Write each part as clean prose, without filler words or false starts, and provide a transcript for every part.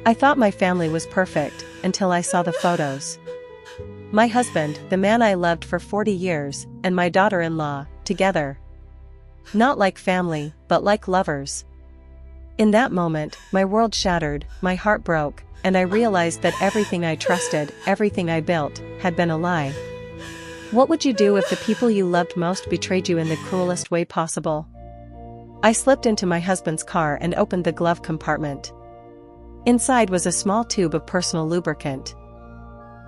I thought my family was perfect, until I saw the photos. My husband, the man I loved for 40 years, and my daughter-in-law, together. Not like family, but like lovers. In that moment, my world shattered, my heart broke, and I realized that everything I trusted, everything I built, had been a lie. What would you do if the people you loved most betrayed you in the cruelest way possible? I slipped into my husband's car and opened the glove compartment. Inside was a small tube of personal lubricant.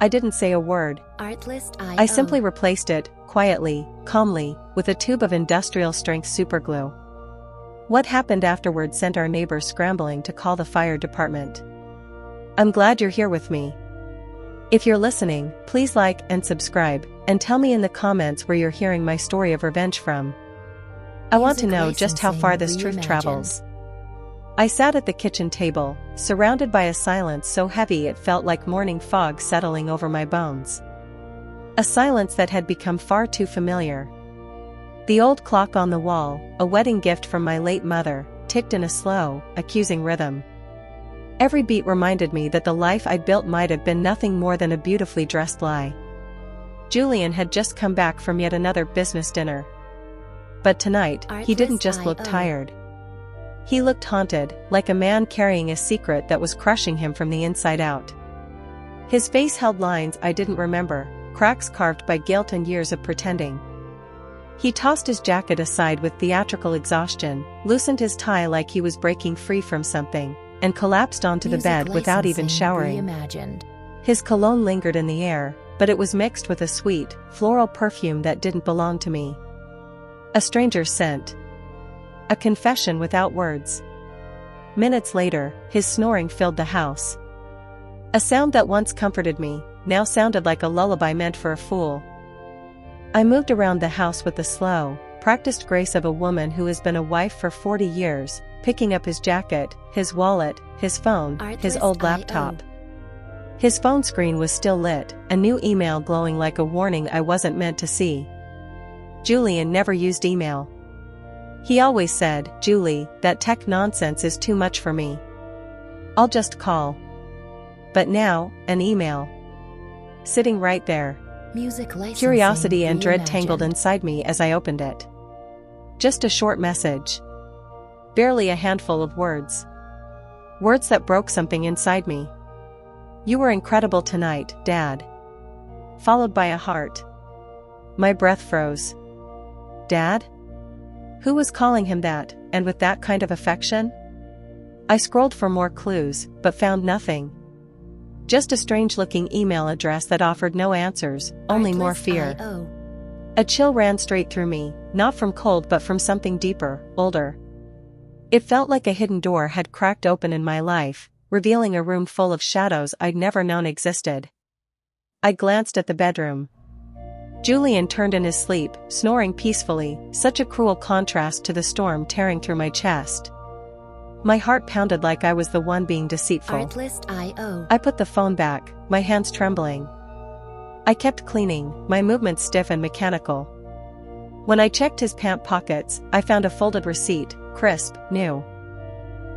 I didn't say a word. I simply replaced it, quietly, calmly, with a tube of industrial-strength superglue. What happened afterward sent our neighbors scrambling to call the fire department. I'm glad you're here with me. If you're listening, please like and subscribe, and tell me in the comments where you're hearing my story of revenge from. I want to know just how far this truth travels. I sat at the kitchen table, surrounded by a silence so heavy it felt like morning fog settling over my bones. A silence that had become far too familiar. The old clock on the wall, a wedding gift from my late mother, ticked in a slow, accusing rhythm. Every beat reminded me that the life I'd built might have been nothing more than a beautifully dressed lie. Julian had just come back from yet another business dinner. But tonight, he didn't just look tired. He looked haunted, like a man carrying a secret that was crushing him from the inside out. His face held lines I didn't remember, cracks carved by guilt and years of pretending. He tossed his jacket aside with theatrical exhaustion, loosened his tie like he was breaking free from something, and collapsed onto the bed without even showering. His cologne lingered in the air, but it was mixed with a sweet, floral perfume that didn't belong to me. A stranger's scent. A confession without words. Minutes later, his snoring filled the house. A sound that once comforted me, now sounded like a lullaby meant for a fool. I moved around the house with the slow, practiced grace of a woman who has been a wife for 40 years, picking up his jacket, his wallet, his phone, his old laptop. His phone screen was still lit, a new email glowing like a warning I wasn't meant to see. Julian never used email. He always said, "Julie, that tech nonsense is too much for me. I'll just call." But now, an email. Sitting right there. Curiosity and dread tangled inside me as I opened it. Just a short message. Barely a handful of words. Words that broke something inside me. "You were incredible tonight, Dad." Followed by a heart. My breath froze. Dad? Who was calling him that, and with that kind of affection? I scrolled for more clues, but found nothing. Just a strange-looking email address that offered no answers, only more fear. A chill ran straight through me, not from cold but from something deeper, older. It felt like a hidden door had cracked open in my life, revealing a room full of shadows I'd never known existed. I glanced at the bedroom. Julian turned in his sleep, snoring peacefully, such a cruel contrast to the storm tearing through my chest. My heart pounded like I was the one being deceitful. I put the phone back, my hands trembling. I kept cleaning, my movements stiff and mechanical. When I checked his pant pockets, I found a folded receipt, crisp, new.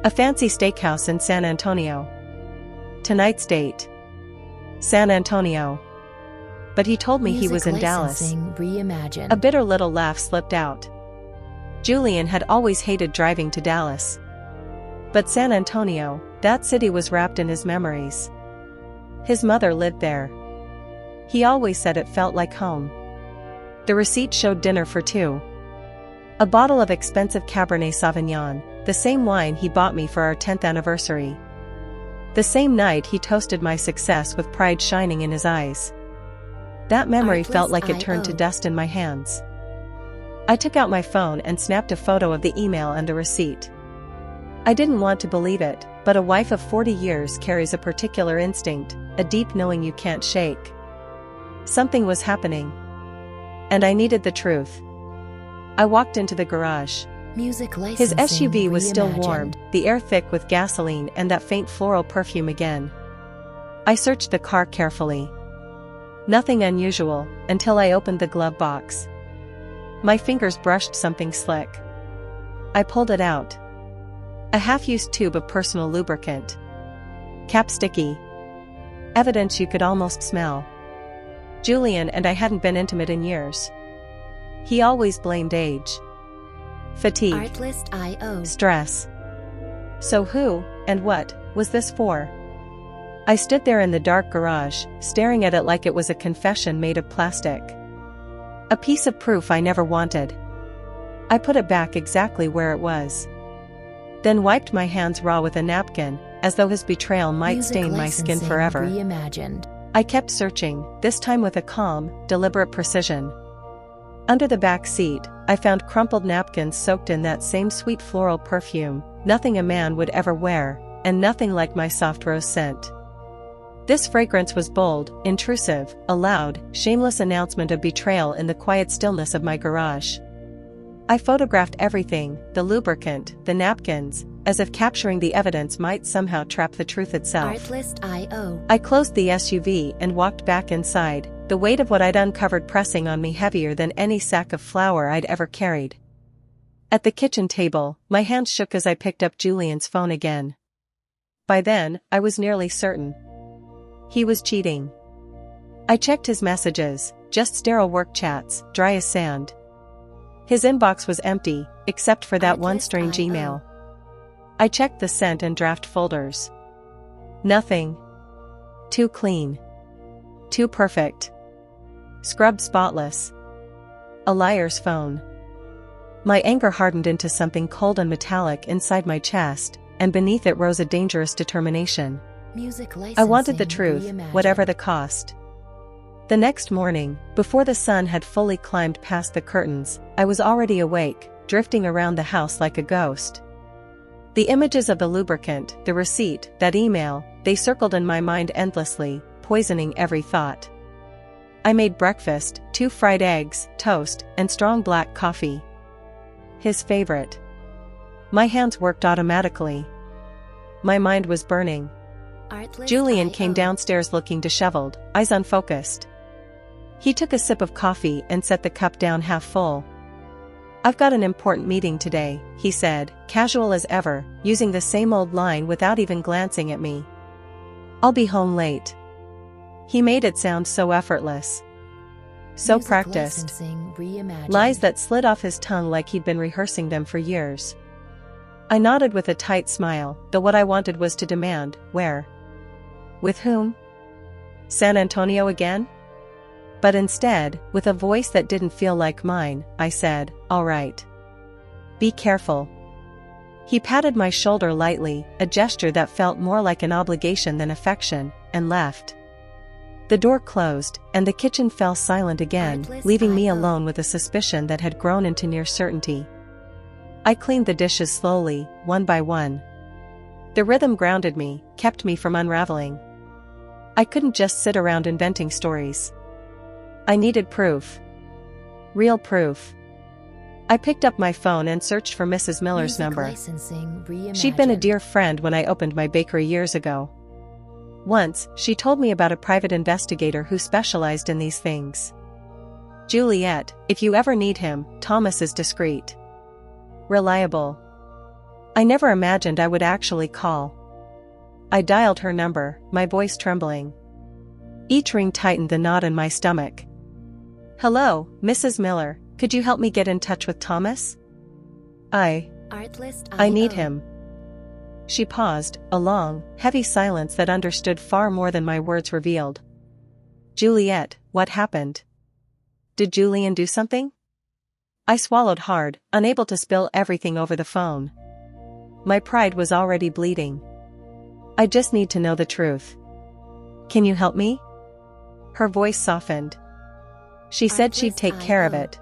A fancy steakhouse in San Antonio. Tonight's date. San Antonio. But he told me he was in Dallas. A bitter little laugh slipped out. Julian had always hated driving to Dallas. But San Antonio, that city was wrapped in his memories. His mother lived there. He always said it felt like home. The receipt showed dinner for two. A bottle of expensive Cabernet Sauvignon, the same wine he bought me for our 10th anniversary. The same night he toasted my success with pride shining in his eyes. That memory felt like it turned to dust in my hands. I took out my phone and snapped a photo of the email and the receipt. I didn't want to believe it, but a wife of 40 years carries a particular instinct, a deep knowing you can't shake. Something was happening. And I needed the truth. I walked into the garage. His SUV was still warm, the air thick with gasoline and that faint floral perfume again. I searched the car carefully. Nothing unusual, until I opened the glove box. My fingers brushed something slick. I pulled it out. A half-used tube of personal lubricant. Cap sticky. Evidence you could almost smell. Julian and I hadn't been intimate in years. He always blamed age. Fatigue. Artlist.io. Stress. So who, and what, was this for? I stood there in the dark garage, staring at it like it was a confession made of plastic. A piece of proof I never wanted. I put it back exactly where it was. Then wiped my hands raw with a napkin, as though his betrayal might stain my skin forever. Reimagined. I kept searching, this time with a calm, deliberate precision. Under the back seat, I found crumpled napkins soaked in that same sweet floral perfume, nothing a man would ever wear, and nothing like my soft rose scent. This fragrance was bold, intrusive, a loud, shameless announcement of betrayal in the quiet stillness of my garage. I photographed everything, the lubricant, the napkins, as if capturing the evidence might somehow trap the truth itself. Artlist.io. I closed the SUV and walked back inside, the weight of what I'd uncovered pressing on me heavier than any sack of flour I'd ever carried. At the kitchen table, my hands shook as I picked up Julian's phone again. By then, I was nearly certain. He was cheating. I checked his messages, just sterile work chats, dry as sand. His inbox was empty, except for that one strange email. I checked the sent and draft folders. Nothing. Too clean. Too perfect. Scrubbed spotless. A liar's phone. My anger hardened into something cold and metallic inside my chest, and beneath it rose a dangerous determination. I wanted the truth, whatever the cost. The next morning, before the sun had fully climbed past the curtains, I was already awake, drifting around the house like a ghost. The images of the lubricant, the receipt, that email, they circled in my mind endlessly, poisoning every thought. I made breakfast, 2 fried eggs, toast, and strong black coffee. His favorite. My hands worked automatically. My mind was burning. Julian came downstairs looking disheveled, eyes unfocused. He took a sip of coffee and set the cup down half full. "I've got an important meeting today," he said, casual as ever, using the same old line without even glancing at me. "I'll be home late." He made it sound so effortless. So practiced. Lies that slid off his tongue like he'd been rehearsing them for years. I nodded with a tight smile, though what I wanted was to demand, where? With whom? San Antonio again? But instead, with a voice that didn't feel like mine, I said, "All right. Be careful." He patted my shoulder lightly, a gesture that felt more like an obligation than affection, and left. The door closed, and the kitchen fell silent again, leaving me alone with a suspicion that had grown into near certainty. I cleaned the dishes slowly, one by one. The rhythm grounded me, kept me from unraveling. I couldn't just sit around inventing stories. I needed proof. Real proof. I picked up my phone and searched for Mrs. Miller's number. She'd been a dear friend when I opened my bakery years ago. Once, she told me about a private investigator who specialized in these things. "Juliet, if you ever need him, Thomas is discreet. Reliable." I never imagined I would actually call. I dialed her number, my voice trembling. Each ring tightened the knot in my stomach. "Hello, Mrs. Miller, could you help me get in touch with Thomas? I need him." She paused, a long, heavy silence that understood far more than my words revealed. "Juliet, what happened? Did Julian do something?" I swallowed hard, unable to spill everything over the phone. My pride was already bleeding. "I just need to know the truth. Can you help me?" Her voice softened. She said she'd take care of it.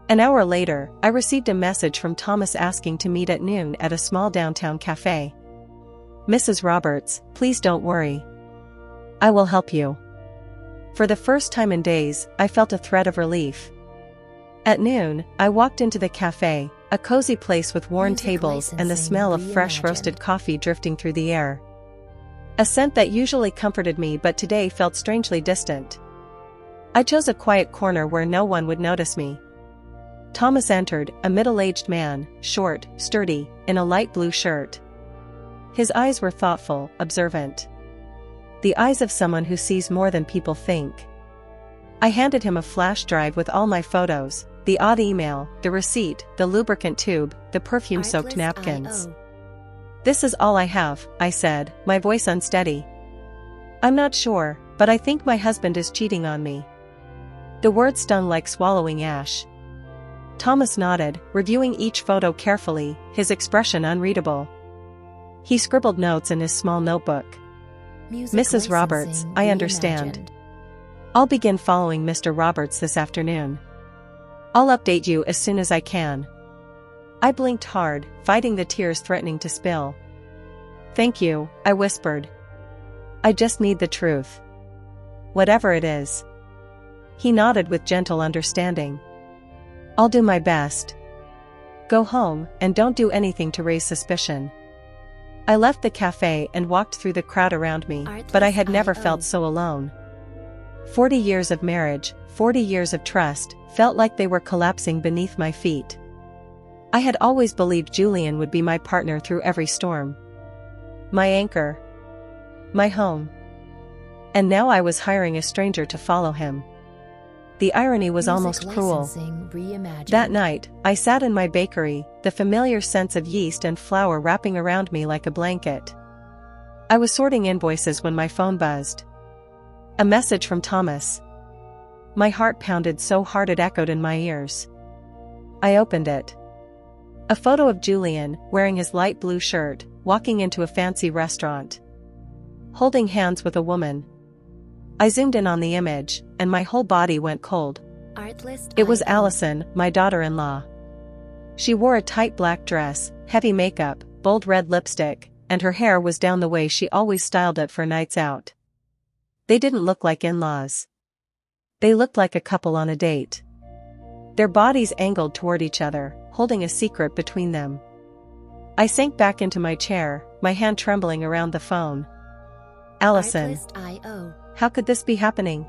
An hour later, I received a message from Thomas asking to meet at noon at a small downtown cafe. "Mrs. Roberts, please don't worry. I will help you." For the first time in days, I felt a thread of relief. At noon, I walked into the cafe, a cozy place with worn tables and the smell of fresh roasted coffee drifting through the air. A scent that usually comforted me but today felt strangely distant. I chose a quiet corner where no one would notice me. Thomas entered, a middle-aged man, short, sturdy, in a light blue shirt. His eyes were thoughtful, observant. The eyes of someone who sees more than people think. I handed him a flash drive with all my photos, the odd email, the receipt, the lubricant tube, the perfume-soaked napkins. "This is all I have," I said, my voice unsteady. "I'm not sure, but I think my husband is cheating on me." The words stung like swallowing ash. Thomas nodded, reviewing each photo carefully, his expression unreadable. He scribbled notes in his small notebook. "Mrs. Roberts, I understand. I'll begin following Mr. Roberts this afternoon. I'll update you as soon as I can." I blinked hard, fighting the tears threatening to spill. "Thank you," I whispered. "I just need the truth. Whatever it is." He nodded with gentle understanding. "I'll do my best. Go home, and don't do anything to raise suspicion." I left the cafe and walked through the crowd around me, but I had never felt so alone. 40 years of marriage, 40 years of trust, felt like they were collapsing beneath my feet. I had always believed Julian would be my partner through every storm. My anchor. My home. And now I was hiring a stranger to follow him. The irony was almost cruel. That night, I sat in my bakery, the familiar scents of yeast and flour wrapping around me like a blanket. I was sorting invoices when my phone buzzed. A message from Thomas. My heart pounded so hard it echoed in my ears. I opened it. A photo of Julian, wearing his light blue shirt, walking into a fancy restaurant. Holding hands with a woman. I zoomed in on the image, and my whole body went cold. It was Allison, my daughter-in-law. She wore a tight black dress, heavy makeup, bold red lipstick, and her hair was down the way she always styled it for nights out. They didn't look like in-laws. They looked like a couple on a date. Their bodies angled toward each other, holding a secret between them. I sank back into my chair, my hand trembling around the phone. Allison. How could this be happening?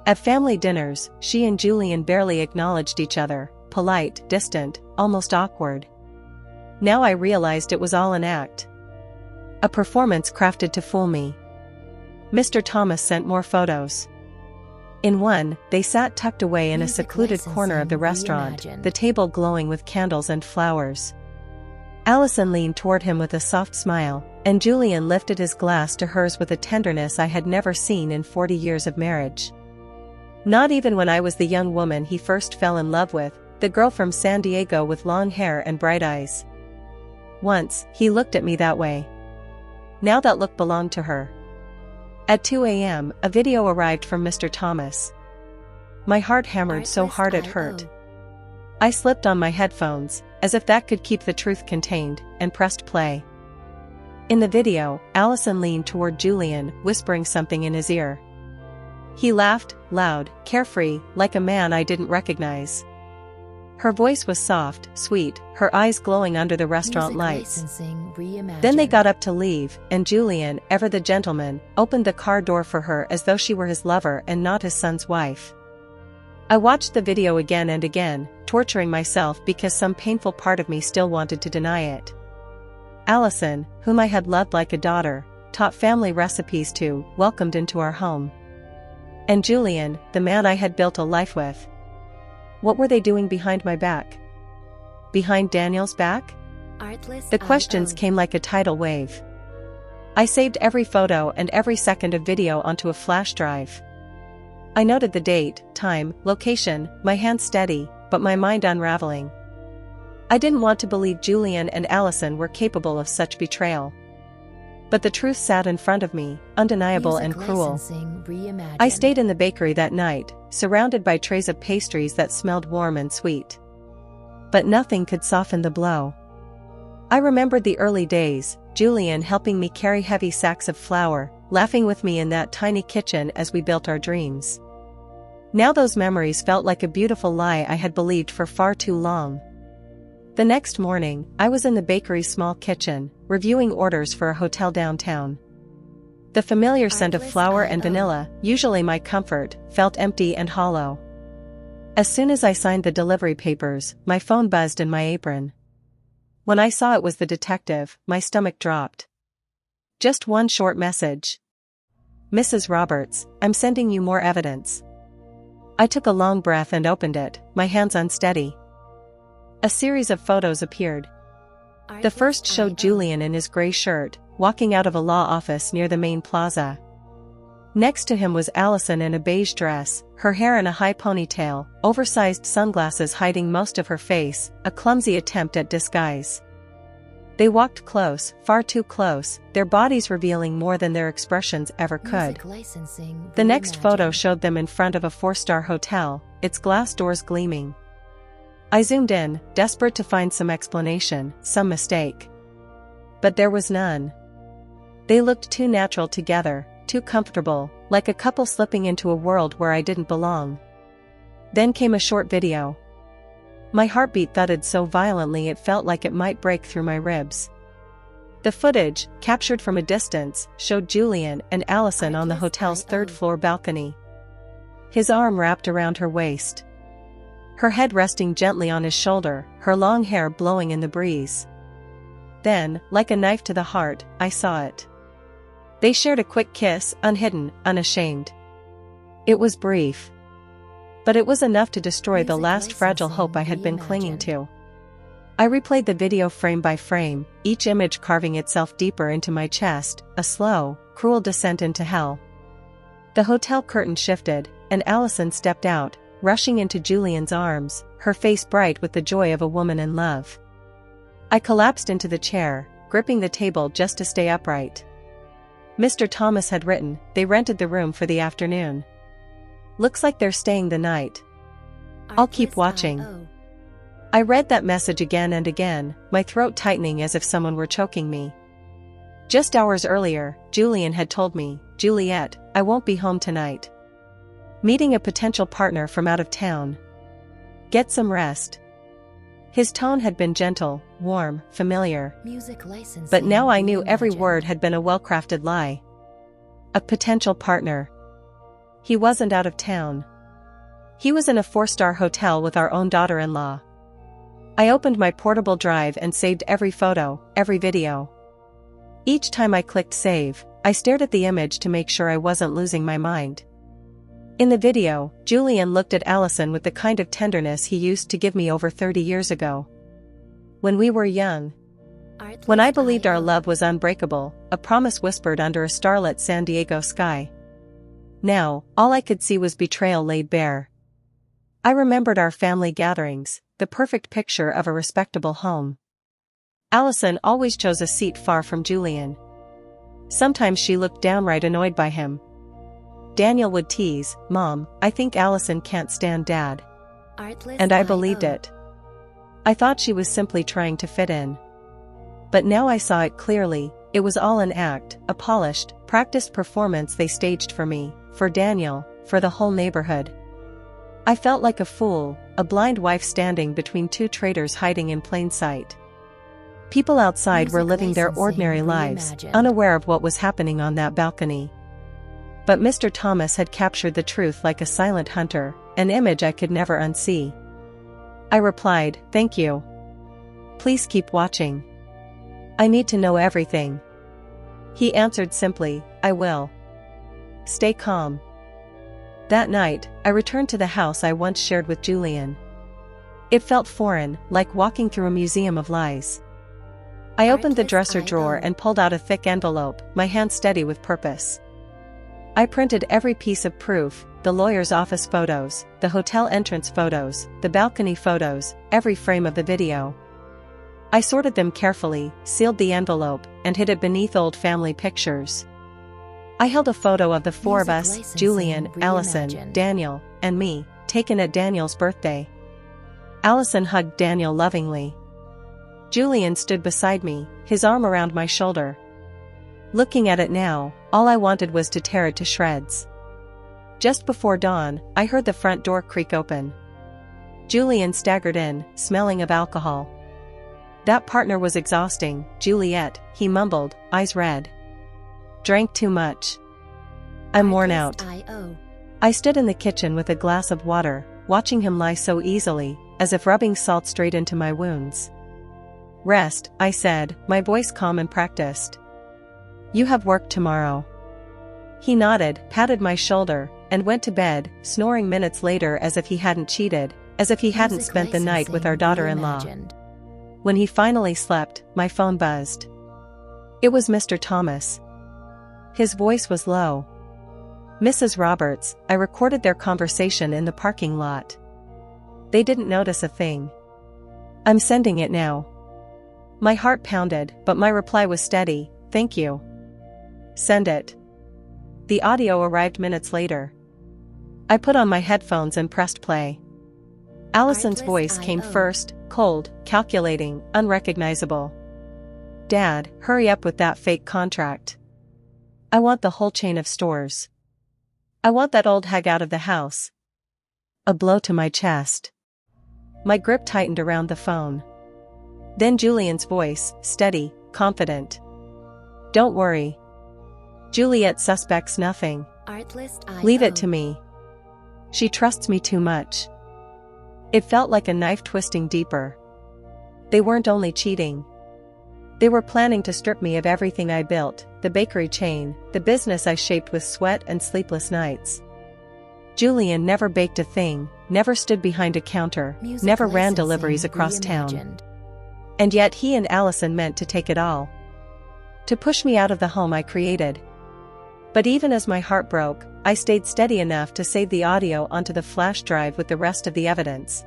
At family dinners, she and Julian barely acknowledged each other, polite, distant, almost awkward. Now I realized it was all an act. A performance crafted to fool me. Mr. Thomas sent more photos. In one, they sat tucked away in a secluded corner of the restaurant, the table glowing with candles and flowers. Allison leaned toward him with a soft smile, and Julian lifted his glass to hers with a tenderness I had never seen in 40 years of marriage. Not even when I was the young woman he first fell in love with, the girl from San Diego with long hair and bright eyes. Once, he looked at me that way. Now that look belonged to her. At 2 a.m., a video arrived from Mr. Thomas. My heart hammered so hard it hurt. I slipped on my headphones, as if that could keep the truth contained, and pressed play. In the video, Allison leaned toward Julian, whispering something in his ear. He laughed, loud, carefree, like a man I didn't recognize. Her voice was soft, sweet, her eyes glowing under the restaurant lights. Then they got up to leave, and Julian, ever the gentleman, opened the car door for her as though she were his lover and not his son's wife. I watched the video again and again, torturing myself because some painful part of me still wanted to deny it. Allison, whom I had loved like a daughter, taught family recipes to, welcomed into our home. And Julian, the man I had built a life with. What were they doing behind my back? Behind Daniel's back? The questions came like a tidal wave. I saved every photo and every second of video onto a flash drive. I noted the date, time, location, my hand steady, but my mind unraveling. I didn't want to believe Julian and Allison were capable of such betrayal. But the truth sat in front of me, undeniable and cruel. I stayed in the bakery that night, surrounded by trays of pastries that smelled warm and sweet. But nothing could soften the blow. I remembered the early days, Julian helping me carry heavy sacks of flour, laughing with me in that tiny kitchen as we built our dreams. Now those memories felt like a beautiful lie I had believed for far too long. The next morning, I was in the bakery's small kitchen, reviewing orders for a hotel downtown. The familiar scent of flour and vanilla, usually my comfort, felt empty and hollow. As soon as I signed the delivery papers, my phone buzzed in my apron. When I saw it was the detective, my stomach dropped. Just one short message. Mrs. Roberts, I'm sending you more evidence. I took a long breath and opened it, my hands unsteady. A series of photos appeared. The first showed Julian in his gray shirt, walking out of a law office near the main plaza. Next to him was Allison in a beige dress, her hair in a high ponytail, oversized sunglasses hiding most of her face, a clumsy attempt at disguise. They walked close, far too close, their bodies revealing more than their expressions ever could. The next photo showed them in front of a 4-star hotel, its glass doors gleaming. I zoomed in, desperate to find some explanation, some mistake. But there was none. They looked too natural together, too comfortable, like a couple slipping into a world where I didn't belong. Then came a short video. My heartbeat thudded so violently it felt like it might break through my ribs. The footage, captured from a distance, showed Julian and Allison on the hotel's third-floor balcony. His arm wrapped around her waist. Her head resting gently on his shoulder, her long hair blowing in the breeze. Then, like a knife to the heart, I saw it. They shared a quick kiss, unhidden, unashamed. It was brief. But it was enough to destroy the last fragile hope I had been clinging to. I replayed the video frame by frame, each image carving itself deeper into my chest, a slow, cruel descent into hell. The hotel curtain shifted, and Allison stepped out, rushing into Julian's arms, her face bright with the joy of a woman in love. I collapsed into the chair, gripping the table just to stay upright. Mr. Thomas had written, they rented the room for the afternoon. Looks like they're staying the night. I'll keep watching. I read that message again and again, my throat tightening as if someone were choking me. Just hours earlier, Julian had told me, Juliet, I won't be home tonight. Meeting a potential partner from out of town. Get some rest. His tone had been gentle, warm, familiar. But now I knew every word had been a well-crafted lie. A potential partner. He wasn't out of town. He was in a 4-star hotel with our own daughter-in-law. I opened my portable drive and saved every photo, every video. Each time I clicked save, I stared at the image to make sure I wasn't losing my mind. In the video, Julian looked at Allison with the kind of tenderness he used to give me over 30 years ago. When we were young. When I believed our love was unbreakable, a promise whispered under a starlit San Diego sky. Now, all I could see was betrayal laid bare. I remembered our family gatherings, the perfect picture of a respectable home. Allison always chose a seat far from Julian. Sometimes she looked downright annoyed by him. Daniel would tease, Mom, I think Allison can't stand Dad. And I believed it. I thought she was simply trying to fit in. But now I saw it clearly, it was all an act, a polished, practiced performance they staged for me, for Daniel, for the whole neighborhood. I felt like a fool, a blind wife standing between two traitors hiding in plain sight. People outside were living their ordinary lives, unaware of what was happening on that balcony. But Mr. Thomas had captured the truth like a silent hunter, an image I could never unsee. I replied, Thank you. Please keep watching. I need to know everything. He answered simply, I will. Stay calm. That night, I returned to the house I once shared with Julian. It felt foreign, like walking through a museum of lies. I opened the dresser drawer and pulled out a thick envelope, my hand steady with purpose. I printed every piece of proof, the lawyer's office photos, the hotel entrance photos, the balcony photos, every frame of the video. I sorted them carefully, sealed the envelope, and hid it beneath old family pictures. I held a photo of the four of us, Julian, Allison, Daniel, and me, taken at Daniel's birthday. Allison hugged Daniel lovingly. Julian stood beside me, his arm around my shoulder. Looking at it now, all I wanted was to tear it to shreds. Just before dawn, I heard the front door creak open. Julian staggered in, smelling of alcohol. That partner was exhausting, Juliet, he mumbled, eyes red. Drank too much. I'm worn out. I stood in the kitchen with a glass of water, watching him lie so easily, as if rubbing salt straight into my wounds. Rest, I said, my voice calm and practiced. You have work tomorrow. He nodded, patted my shoulder, and went to bed, snoring minutes later as if he hadn't cheated, as if he hadn't Music spent the night with our licensing daughter-in-law. reimagined. When he finally slept, my phone buzzed. It was Mr. Thomas. His voice was low. Mrs. Roberts, I recorded their conversation in the parking lot. They didn't notice a thing. I'm sending it now. My heart pounded, but my reply was steady, thank you. Send it. The audio arrived minutes later. I put on my headphones and pressed play. Allison's voice came first, cold, calculating, unrecognizable. Dad, hurry up with that fake contract. I want the whole chain of stores. I want that old hag out of the house. A blow to my chest. My grip tightened around the phone. Then Julian's voice, steady, confident. Don't worry. Juliet suspects nothing. Leave it to me. She trusts me too much. It felt like a knife twisting deeper. They weren't only cheating. They were planning to strip me of everything I built, the bakery chain, the business I shaped with sweat and sleepless nights. Julian never baked a thing, never stood behind a counter, never ran deliveries across town. And yet he and Allison meant to take it all. To push me out of the home I created. But even as my heart broke, I stayed steady enough to save the audio onto the flash drive with the rest of the evidence.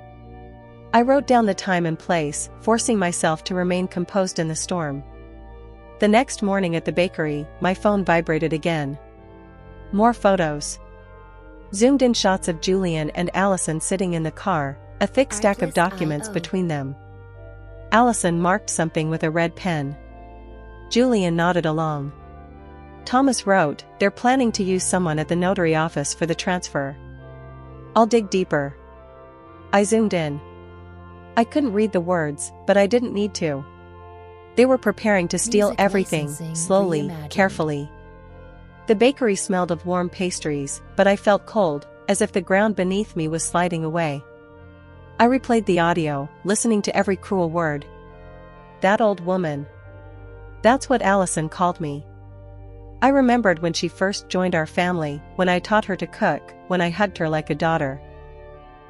I wrote down the time and place, forcing myself to remain composed in the storm. The next morning at the bakery, my phone vibrated again. More photos. Zoomed-in shots of Julian and Allison sitting in the car, a thick stack of documents between them. Allison marked something with a red pen. Julian nodded along. Thomas wrote, they're planning to use someone at the notary office for the transfer. I'll dig deeper. I zoomed in. I couldn't read the words, but I didn't need to. They were preparing to steal Music everything, licensing slowly, reimagined. carefully. The bakery smelled of warm pastries, but I felt cold, as if the ground beneath me was sliding away. I replayed the audio, listening to every cruel word. That old woman. That's what Allison called me. I remembered when she first joined our family, when I taught her to cook, when I hugged her like a daughter.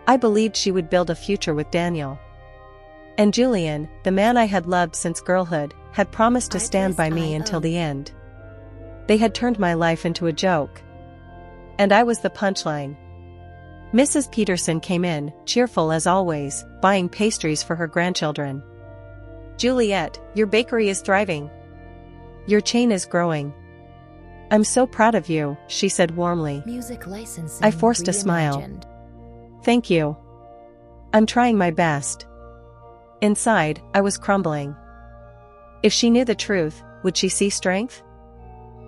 I believed she would build a future with Daniel. And Julian, the man I had loved since girlhood, had promised to stand by me until the end. They had turned my life into a joke. And I was the punchline. Mrs. Peterson came in, cheerful as always, buying pastries for her grandchildren. Juliet, your bakery is thriving. Your chain is growing. I'm so proud of you, she said warmly. Music licensing I forced a smile. reimagined. Thank you. I'm trying my best. Inside, I was crumbling. If she knew the truth, would she see strength?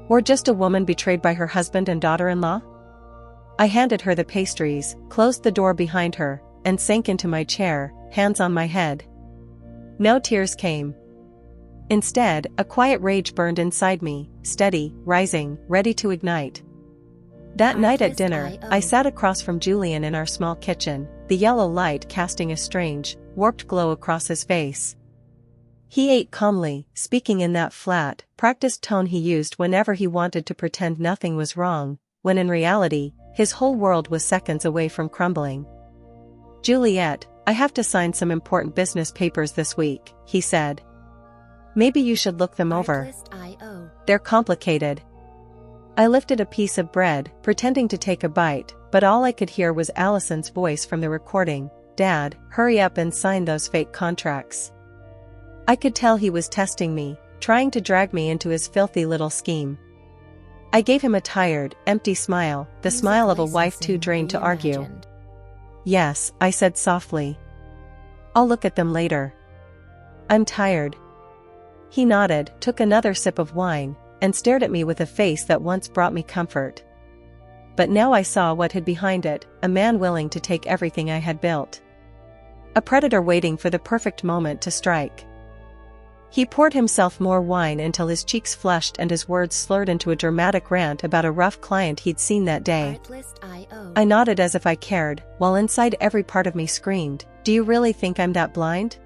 Or just a woman betrayed by her husband and daughter-in-law? I handed her the pastries, closed the door behind her, and sank into my chair, hands on my head. No tears came. Instead, a quiet rage burned inside me, steady, rising, ready to ignite. That night at dinner, I sat across from Julian in our small kitchen, the yellow light casting a strange, warped glow across his face. He ate calmly, speaking in that flat, practiced tone he used whenever he wanted to pretend nothing was wrong, when in reality, his whole world was seconds away from crumbling. Juliet, I have to sign some important business papers this week, he said. Maybe you should look them over. They're complicated. I lifted a piece of bread, pretending to take a bite, but all I could hear was Allison's voice from the recording. Dad, hurry up and sign those fake contracts. I could tell he was testing me, trying to drag me into his filthy little scheme. I gave him a tired, empty smile, the smile of a wife too drained to argue. Yes, I said softly. I'll look at them later. I'm tired. He nodded, took another sip of wine, and stared at me with a face that once brought me comfort. But now I saw what hid behind it, a man willing to take everything I had built. A predator waiting for the perfect moment to strike. He poured himself more wine until his cheeks flushed and his words slurred into a dramatic rant about a rough client he'd seen that day. I nodded as if I cared, while inside every part of me screamed, "Do you really think I'm that blind?"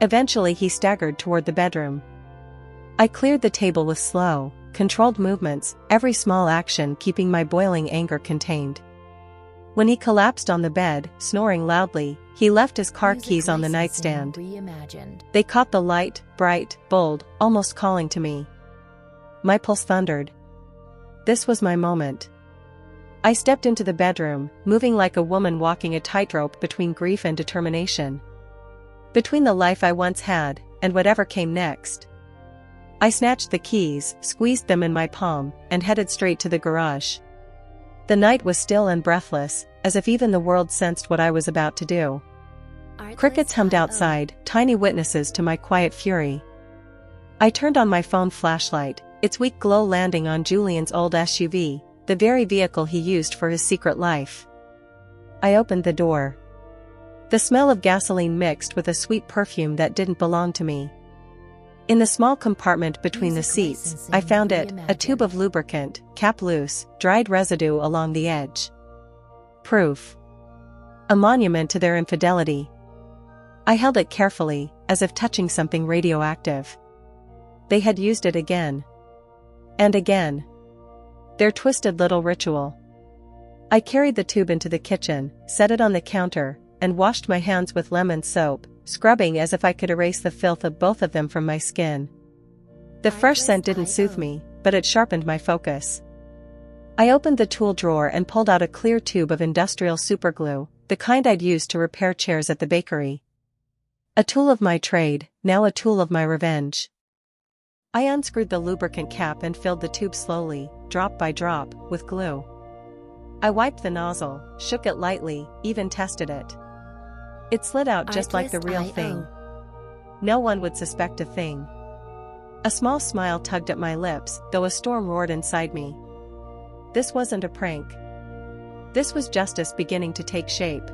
Eventually he staggered toward the bedroom. I cleared the table with slow, controlled movements, every small action keeping my boiling anger contained. When he collapsed on the bed, snoring loudly, he left his car keys on the nightstand. They caught the light, bright, bold, almost calling to me. My pulse thundered. This was my moment. I stepped into the bedroom, moving like a woman walking a tightrope between grief and determination. Between the life I once had, and whatever came next. I snatched the keys, squeezed them in my palm, and headed straight to the garage. The night was still and breathless, as if even the world sensed what I was about to do. Crickets hummed outside, tiny witnesses to my quiet fury. I turned on my phone flashlight, its weak glow landing on Julian's old SUV, the very vehicle he used for his secret life. I opened the door. The smell of gasoline mixed with a sweet perfume that didn't belong to me. In the small compartment between the seats, I found a tube of lubricant, cap loose, dried residue along the edge. Proof. A monument to their infidelity. I held it carefully, as if touching something radioactive. They had used it again. And again. Their twisted little ritual. I carried the tube into the kitchen, set it on the counter, and washed my hands with lemon soap, scrubbing as if I could erase the filth of both of them from my skin. The fresh scent didn't soothe me, but it sharpened my focus. I opened the tool drawer and pulled out a clear tube of industrial superglue, the kind I'd used to repair chairs at the bakery. A tool of my trade, now a tool of my revenge. I unscrewed the lubricant cap and filled the tube slowly, drop by drop, with glue. I wiped the nozzle, shook it lightly, even tested it. It slid out just like the real thing. No one would suspect a thing. A small smile tugged at my lips, though a storm roared inside me. This wasn't a prank. This was justice beginning to take shape.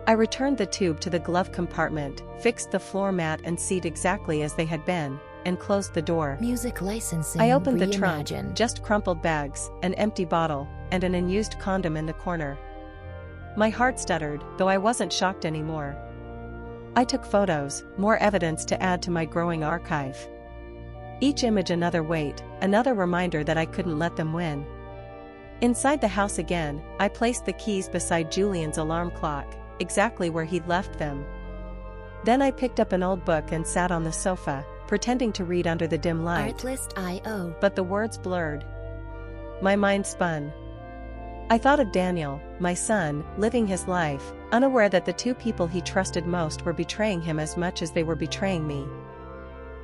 I returned the tube to the glove compartment, fixed the floor mat and seat exactly as they had been, and closed the door. Music licensing I opened the trunk, reimagined. just crumpled bags, an empty bottle, and an unused condom in the corner. My heart stuttered, though I wasn't shocked anymore. I took photos, more evidence to add to my growing archive. Each image another weight, another reminder that I couldn't let them win. Inside the house again, I placed the keys beside Julian's alarm clock, exactly where he'd left them. Then I picked up an old book and sat on the sofa, pretending to read under the dim light. Artlist.io. But the words blurred. My mind spun. I thought of Daniel, my son, living his life, unaware that the two people he trusted most were betraying him as much as they were betraying me.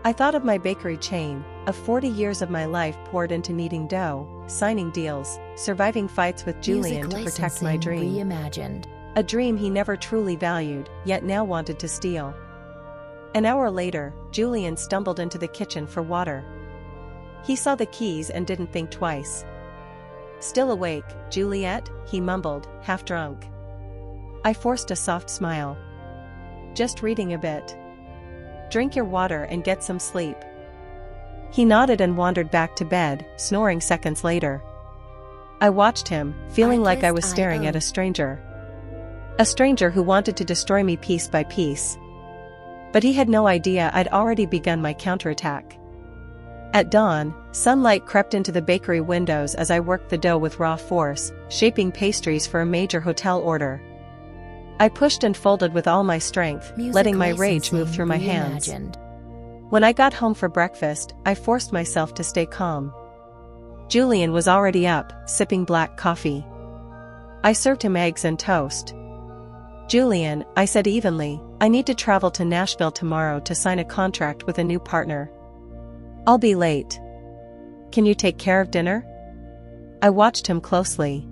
I thought of my bakery chain, of 40 years of my life poured into kneading dough, signing deals, surviving fights with Julian to protect my dream. Reimagined. A dream he never truly valued, yet now wanted to steal. An hour later, Julian stumbled into the kitchen for water. He saw the keys and didn't think twice. Still awake, Juliet, he mumbled, half drunk. I forced a soft smile. Just reading a bit. Drink your water and get some sleep. He nodded and wandered back to bed, snoring seconds later. I watched him, feeling like I was staring at a stranger. A stranger who wanted to destroy me piece by piece. But he had no idea I'd already begun my counterattack. At dawn, sunlight crept into the bakery windows as I worked the dough with raw force, shaping pastries for a major hotel order. I pushed and folded with all my strength, letting my rage move through my hands. When I got home for breakfast, I forced myself to stay calm. Julian was already up, sipping black coffee. I served him eggs and toast. Julian, I said evenly, I need to travel to Nashville tomorrow to sign a contract with a new partner. I'll be late. Can you take care of dinner? I watched him closely.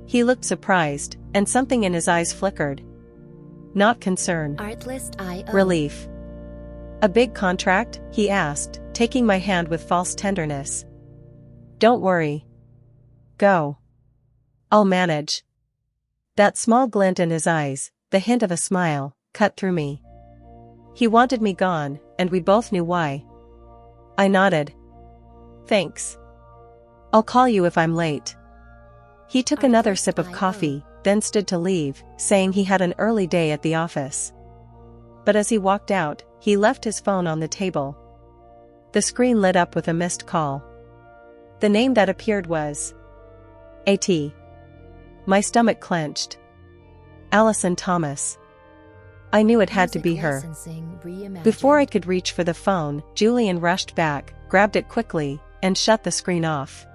He looked surprised, and something in his eyes flickered. Not concern. Artlist.io. Relief. A big contract? He asked, taking my hand with false tenderness. Don't worry. Go. I'll manage. That small glint in his eyes, the hint of a smile, cut through me. He wanted me gone, and we both knew why. I nodded. Thanks. I'll call you if I'm late. He took another sip of coffee, then stood to leave, saying he had an early day at the office. But as he walked out, he left his phone on the table. The screen lit up with a missed call. The name that appeared was A.T. My stomach clenched. Allison Thomas. I knew it had to be her. Before I could reach for the phone, Julian rushed back, grabbed it quickly, and shut the screen off.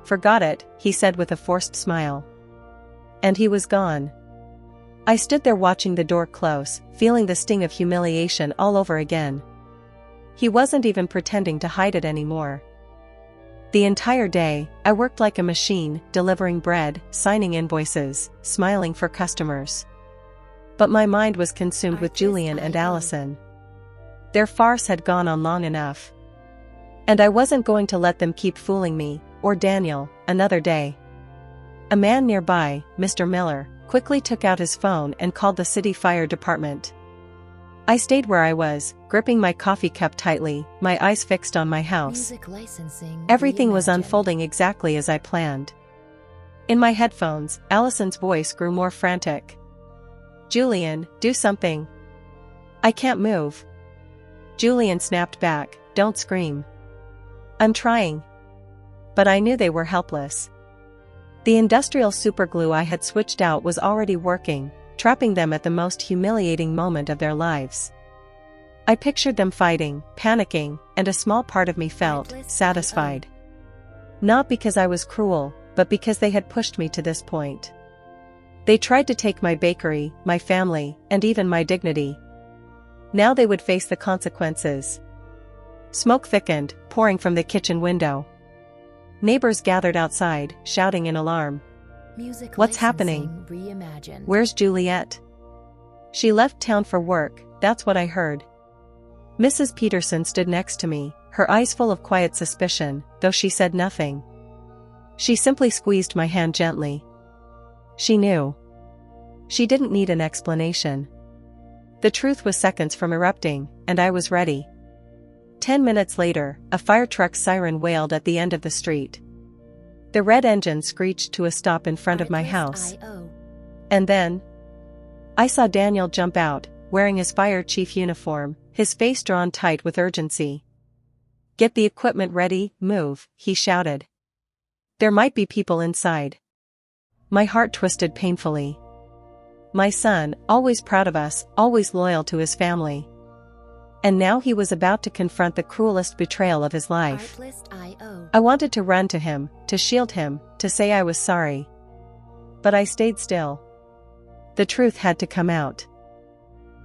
Forgot it, he said with a forced smile. And he was gone. I stood there watching the door close, feeling the sting of humiliation all over again. He wasn't even pretending to hide it anymore. The entire day, I worked like a machine, delivering bread, signing invoices, smiling for customers. But my mind was consumed with Julian and Allison. Their farce had gone on long enough. And I wasn't going to let them keep fooling me, or Daniel, another day. A man nearby, Mr. Miller, quickly took out his phone and called the city fire department. I stayed where I was, gripping my coffee cup tightly, my eyes fixed on my house. Everything was unfolding exactly as I planned. In my headphones, Allison's voice grew more frantic. Julian, do something. I can't move. Julian snapped back, don't scream. I'm trying. But I knew they were helpless. The industrial superglue I had switched out was already working, trapping them at the most humiliating moment of their lives. I pictured them fighting, panicking, and a small part of me felt satisfied. Not because I was cruel, but because they had pushed me to this point. They tried to take my bakery, my family, and even my dignity. Now they would face the consequences. Smoke thickened, pouring from the kitchen window. Neighbors gathered outside, shouting in alarm. What's happening? Where's Juliet? She left town for work, that's what I heard. Mrs. Peterson stood next to me, her eyes full of quiet suspicion, though she said nothing. She simply squeezed my hand gently. She knew. She didn't need an explanation. The truth was seconds from erupting, and I was ready. 10 minutes later, a fire truck's siren wailed at the end of the street. The red engine screeched to a stop in front of my house. And then, I saw Daniel jump out, wearing his fire chief uniform, his face drawn tight with urgency. Get the equipment ready, move, he shouted. There might be people inside. My heart twisted painfully. My son, always proud of us, always loyal to his family. And now he was about to confront the cruelest betrayal of his life. I wanted to run to him, to shield him, to say I was sorry. But I stayed still. The truth had to come out.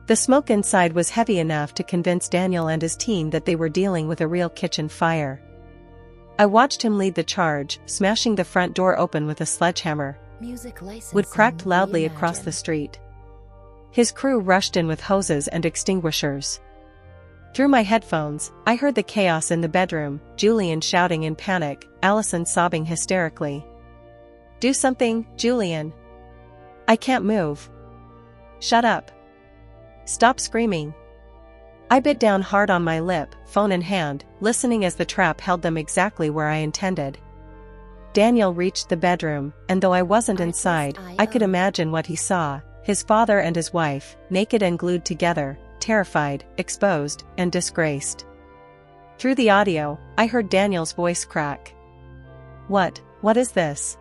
The smoke inside was heavy enough to convince Daniel and his team that they were dealing with a real kitchen fire. I watched him lead the charge, smashing the front door open with a sledgehammer. Wood cracked loudly across the street. His crew rushed in with hoses and extinguishers. Through my headphones, I heard the chaos in the bedroom, Julian shouting in panic, Allison sobbing hysterically. Do something, Julian. I can't move. Shut up. Stop screaming. I bit down hard on my lip, phone in hand, listening as the trap held them exactly where I intended. Daniel reached the bedroom, and though I wasn't inside, I could imagine what he saw, his father and his wife, naked and glued together, terrified, exposed, and disgraced. Through the audio, I heard Daniel's voice crack. What is this?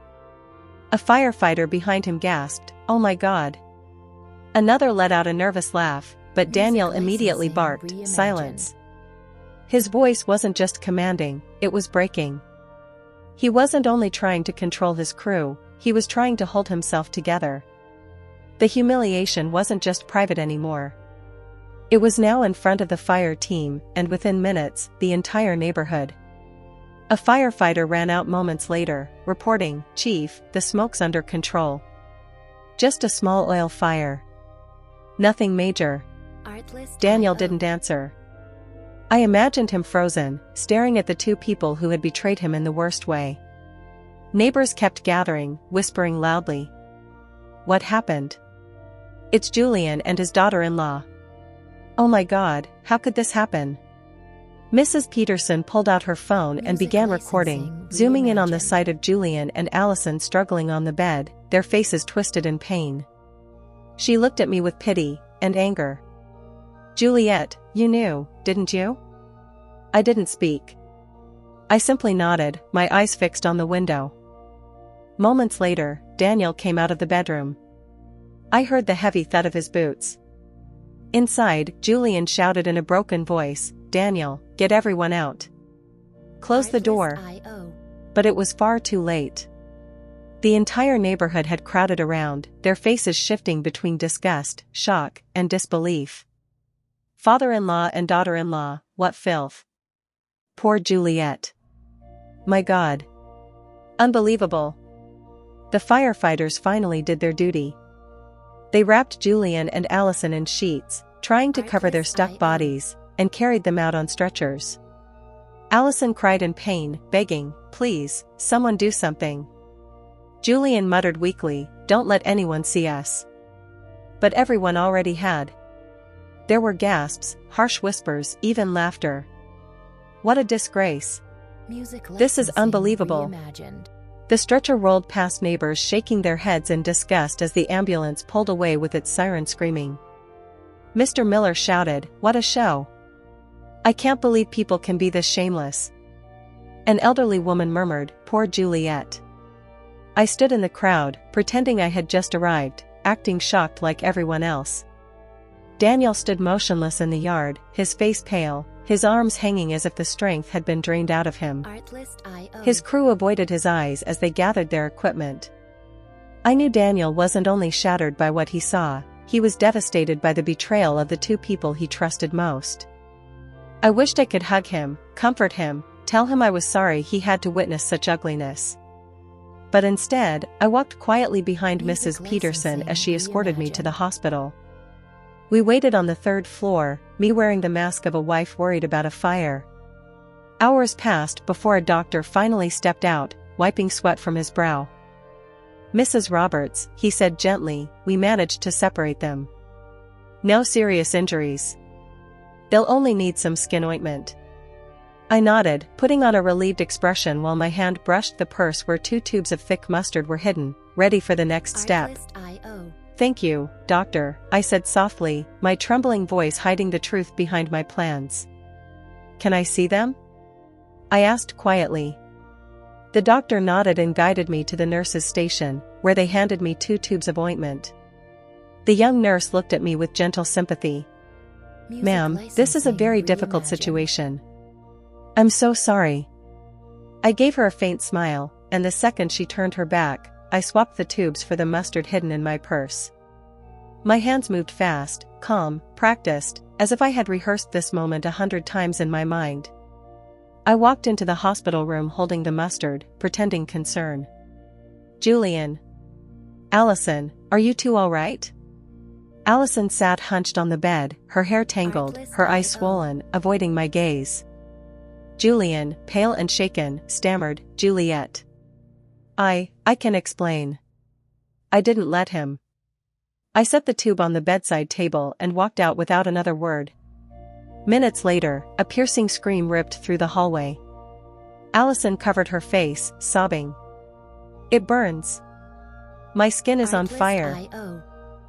A firefighter behind him gasped, oh my God. Another let out a nervous laugh, but Daniel immediately barked, silence. His voice wasn't just commanding, it was breaking. He wasn't only trying to control his crew, he was trying to hold himself together. The humiliation wasn't just private anymore. It was now in front of the fire team, and within minutes, the entire neighborhood. A firefighter ran out moments later, reporting, Chief, the smoke's under control. Just a small oil fire. Nothing major. Daniel didn't answer. I imagined him frozen, staring at the two people who had betrayed him in the worst way. Neighbors kept gathering, whispering loudly. What happened? It's Julian and his daughter-in-law. Oh my God, how could this happen? Mrs. Peterson pulled out her phone and began recording, zooming in on the sight of Julian and Allison struggling on the bed, their faces twisted in pain. She looked at me with pity and anger. Juliet, you knew, didn't you? I didn't speak. I simply nodded, my eyes fixed on the window. Moments later, Daniel came out of the bedroom. I heard the heavy thud of his boots. Inside, Julian shouted in a broken voice, "Daniel, get everyone out. Close the door." But it was far too late. The entire neighborhood had crowded around, their faces shifting between disgust, shock, and disbelief. Father-in-law and daughter-in-law, what filth. Poor Juliet. My God. Unbelievable. The firefighters finally did their duty. They wrapped Julian and Allison in sheets, trying to cover their stuck bodies, and carried them out on stretchers. Allison cried in pain, begging, "Please, someone do something." Julian muttered weakly, "Don't let anyone see us." But everyone already had. There were gasps, harsh whispers, even laughter. What a disgrace. This is unbelievable. The stretcher rolled past neighbors shaking their heads in disgust as the ambulance pulled away with its siren screaming. Mr. Miller shouted, "What a show. I can't believe people can be this shameless." An elderly woman murmured, "Poor Juliet." I stood in the crowd, pretending I had just arrived, acting shocked like everyone else. Daniel stood motionless in the yard, his face pale, his arms hanging as if the strength had been drained out of him. His crew avoided his eyes as they gathered their equipment. I knew Daniel wasn't only shattered by what he saw, he was devastated by the betrayal of the two people he trusted most. I wished I could hug him, comfort him, tell him I was sorry he had to witness such ugliness. But instead, I walked quietly behind Mrs. Peterson as she escorted me to the hospital. We waited on the third floor, me wearing the mask of a wife worried about a fire. Hours passed before a doctor finally stepped out, wiping sweat from his brow. "Mrs. Roberts," he said gently, "we managed to separate them. No serious injuries. They'll only need some skin ointment." I nodded, putting on a relieved expression while my hand brushed the purse where 2 tubes of thick mustard were hidden, ready for the next step. "Thank you, doctor," I said softly, my trembling voice hiding the truth behind my plans. "Can I see them?" I asked quietly. The doctor nodded and guided me to the nurse's station, where they handed me 2 tubes of ointment. The young nurse looked at me with gentle sympathy. "Ma'am, this is a very difficult situation. I'm so sorry." I gave her a faint smile, and the second she turned her back, I swapped the tubes for the mustard hidden in my purse. My hands moved fast, calm, practiced, as if I had rehearsed this moment 100 times in my mind. I walked into the hospital room holding the mustard, pretending concern. "Julian. Allison, are you two all right?" Allison sat hunched on the bed, her hair tangled, her eyes swollen, avoiding my gaze. Julian, pale and shaken, stammered, "Juliet. I can explain. I didn't let him." I set the tube on the bedside table and walked out without another word. Minutes later, a piercing scream ripped through the hallway. Allison covered her face, sobbing. "It burns. My skin is on fire."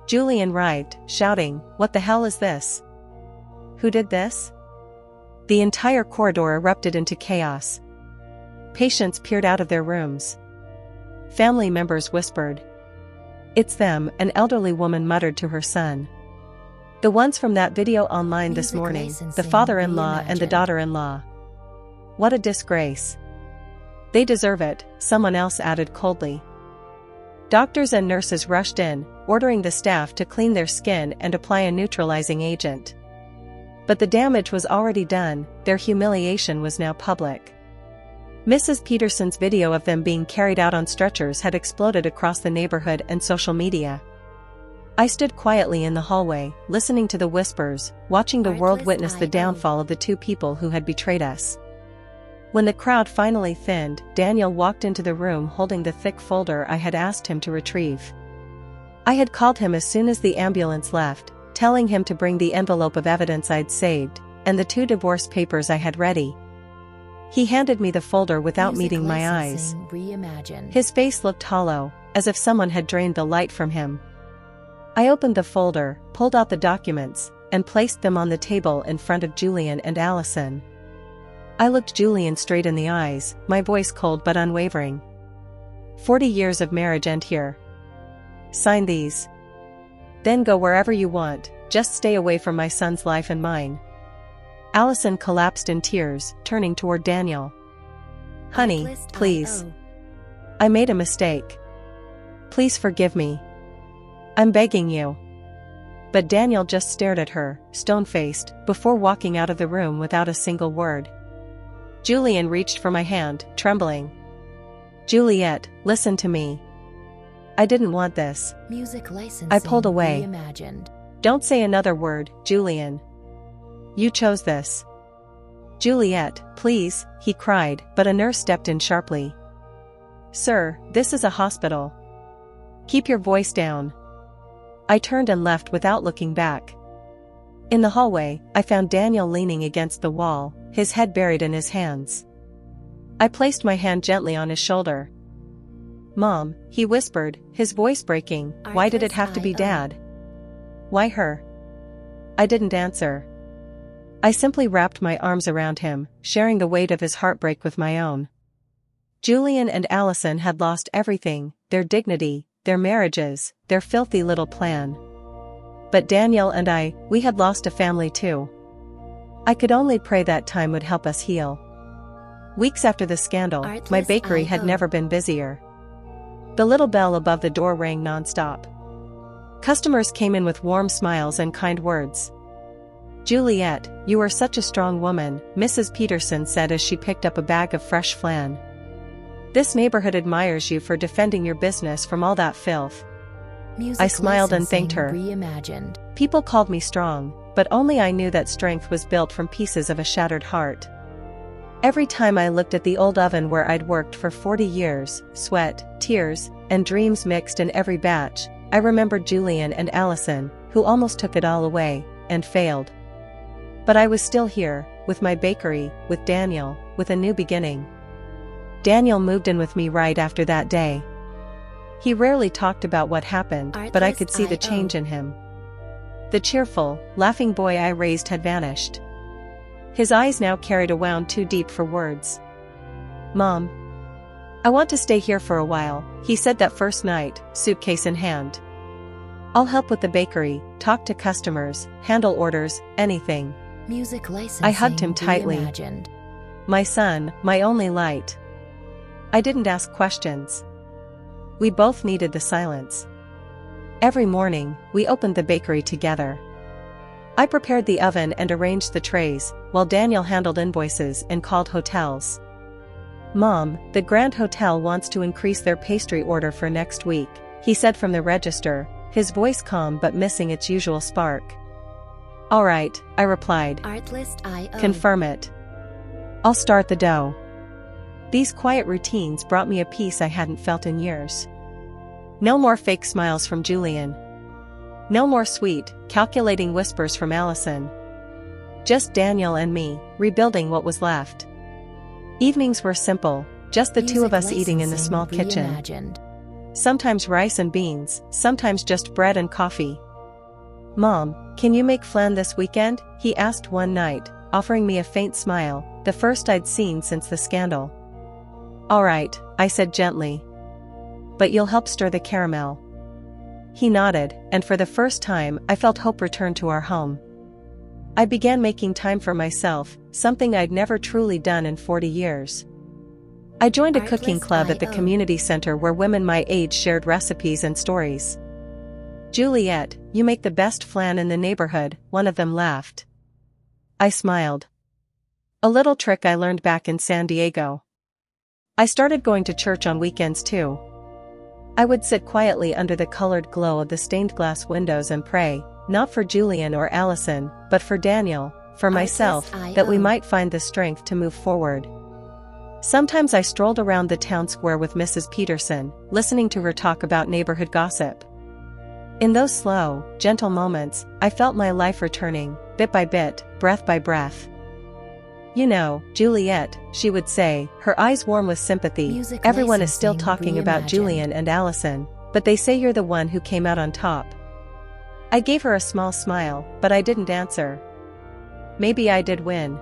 Julian writhed, shouting, "What the hell is this? Who did this?" The entire corridor erupted into chaos. Patients peered out of their rooms. Family members whispered. "It's them," an elderly woman muttered to her son. "The ones from that video online this morning, the father-in-law and the daughter-in-law. What a disgrace. They deserve it," someone else added coldly. Doctors and nurses rushed in, ordering the staff to clean their skin and apply a neutralizing agent. But the damage was already done, their humiliation was now public. Mrs. Peterson's video of them being carried out on stretchers had exploded across the neighborhood and social media. I stood quietly in the hallway, listening to the whispers, watching the world witness the downfall of the two people who had betrayed us. When the crowd finally thinned, Daniel walked into the room holding the thick folder I had asked him to retrieve. I had called him as soon as the ambulance left, telling him to bring the envelope of evidence I'd saved, and the 2 divorce papers I had ready. He handed me the folder without meeting my eyes. His face looked hollow, as if someone had drained the light from him. I opened the folder, pulled out the documents, and placed them on the table in front of Julian and Allison. I looked Julian straight in the eyes, my voice cold but unwavering. 40 years of marriage end here. Sign these. Then go wherever you want, just stay away from my son's life and mine. Allison collapsed in tears, turning toward Daniel. Honey, please. I made a mistake. Please forgive me. I'm begging you. But Daniel just stared at her, stone-faced, before walking out of the room without a single word. Julian reached for my hand, trembling. Juliet, listen to me. I didn't want this. Music licensing I pulled away. reimagined. Don't say another word, Julian. You chose this. Juliet, please, he cried, but a nurse stepped in sharply. Sir, this is a hospital. Keep your voice down. I turned and left without looking back. In the hallway, I found Daniel leaning against the wall, his head buried in his hands. I placed my hand gently on his shoulder. Mom, he whispered, his voice breaking, why did it have to be Dad? Why her? I didn't answer. I simply wrapped my arms around him, sharing the weight of his heartbreak with my own. Julian and Allison had lost everything, their dignity, their marriages, their filthy little plan. But Daniel and I, we had lost a family too. I could only pray that time would help us heal. Weeks after the scandal, my bakery had never been busier. The little bell above the door rang nonstop. Customers came in with warm smiles and kind words. Juliet, you are such a strong woman, Mrs. Peterson said as she picked up a bag of fresh flan. This neighborhood admires you for defending your business from all that filth. I smiled and thanked her. Reimagined. People called me strong, but only I knew that strength was built from pieces of a shattered heart. Every time I looked at the old oven where I'd worked for 40 years, sweat, tears, and dreams mixed in every batch, I remembered Julian and Allison, who almost took it all away, and failed. But I was still here, with my bakery, with Daniel, with a new beginning. Daniel moved in with me right after that day. He rarely talked about what happened, but I could see the change in him. The cheerful, laughing boy I raised had vanished. His eyes now carried a wound too deep for words. Mom. I want to stay here for a while, he said that first night, suitcase in hand. I'll help with the bakery, talk to customers, handle orders, anything. Music licensing I hugged him tightly. reimagined. My son, my only light. I didn't ask questions. We both needed the silence. Every morning, we opened the bakery together. I prepared the oven and arranged the trays, while Daniel handled invoices and called hotels. Mom, the Grand Hotel wants to increase their pastry order for next week, he said from the register, his voice calm but missing its usual spark. All right, I replied. Artlist.io. Confirm it. I'll start the dough. These quiet routines brought me a peace I hadn't felt in years. No more fake smiles from Julian. No more sweet, calculating whispers from Allison. Just Daniel and me, rebuilding what was left. Evenings were simple, just the two of us eating in the small kitchen. Reimagined. Sometimes rice and beans, sometimes just bread and coffee. Mom, can you make flan this weekend? He asked one night, offering me a faint smile, the first I'd seen since the scandal. All right, I said gently. But you'll help stir the caramel. He nodded, and for the first time I felt hope return to our home. I began making time for myself, something I'd never truly done in 40 years. I joined a cooking club at the community center where women my age shared recipes and stories. Juliet, you make the best flan in the neighborhood, one of them laughed. I smiled. A little trick I learned back in San Diego. I started going to church on weekends too. I would sit quietly under the colored glow of the stained glass windows and pray, not for Julian or Allison, but for Daniel, for myself, that we might find the strength to move forward. Sometimes I strolled around the town square with Mrs. Peterson, listening to her talk about neighborhood gossip. In those slow, gentle moments, I felt my life returning, bit by bit, breath by breath. You know, Juliet, she would say, her eyes warm with sympathy, everyone is still talking about Julian and Allison, but they say you're the one who came out on top. I gave her a small smile, but I didn't answer. Maybe I did win.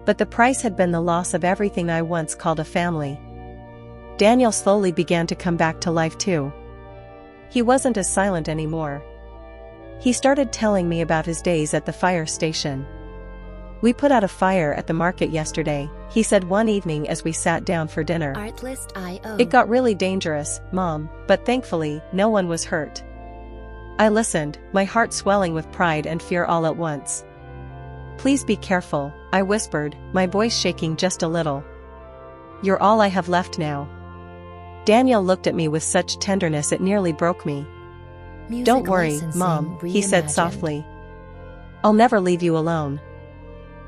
But the price had been the loss of everything I once called a family. Daniel slowly began to come back to life too. He wasn't as silent anymore. He started telling me about his days at the fire station. "We put out a fire at the market yesterday," he said one evening as we sat down for dinner. Artlist.io. "It got really dangerous, Mom, but thankfully, no one was hurt." I listened, my heart swelling with pride and fear all at once. "Please be careful," I whispered, my voice shaking just a little. "You're all I have left now." Daniel looked at me with such tenderness it nearly broke me. Music "Don't worry, licensing Mom," he said reimagined. softly. "I'll never leave you alone."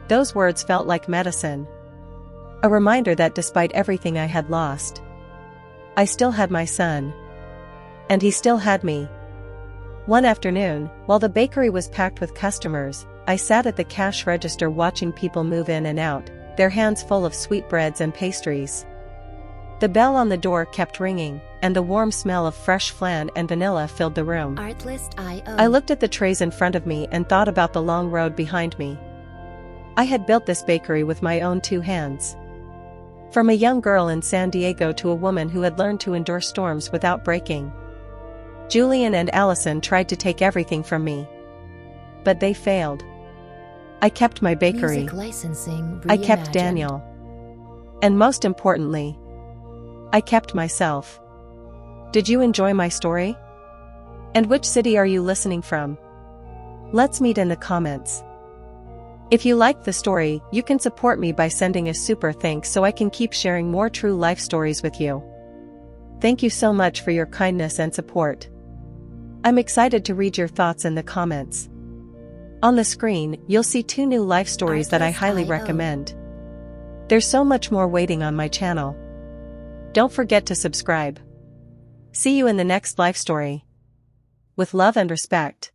Those words felt like medicine. A reminder that despite everything I had lost, I still had my son. And he still had me. One afternoon, while the bakery was packed with customers, I sat at the cash register watching people move in and out, their hands full of sweetbreads and pastries. The bell on the door kept ringing, and the warm smell of fresh flan and vanilla filled the room. Artlist.io. I looked at the trays in front of me and thought about the long road behind me. I had built this bakery with my own 2 hands. From a young girl in San Diego to a woman who had learned to endure storms without breaking. Julian and Allison tried to take everything from me. But they failed. I kept my bakery. Music licensing I kept reimagined. Daniel. And most importantly, I kept myself. Did you enjoy my story? And which city are you listening from? Let's meet in the comments. If you liked the story, you can support me by sending a super thanks so I can keep sharing more true life stories with you. Thank you so much for your kindness and support. I'm excited to read your thoughts in the comments. On the screen, you'll see 2 new life stories that I highly Artlist.io. recommend. There's so much more waiting on my channel. Don't forget to subscribe. See you in the next life story. With love and respect.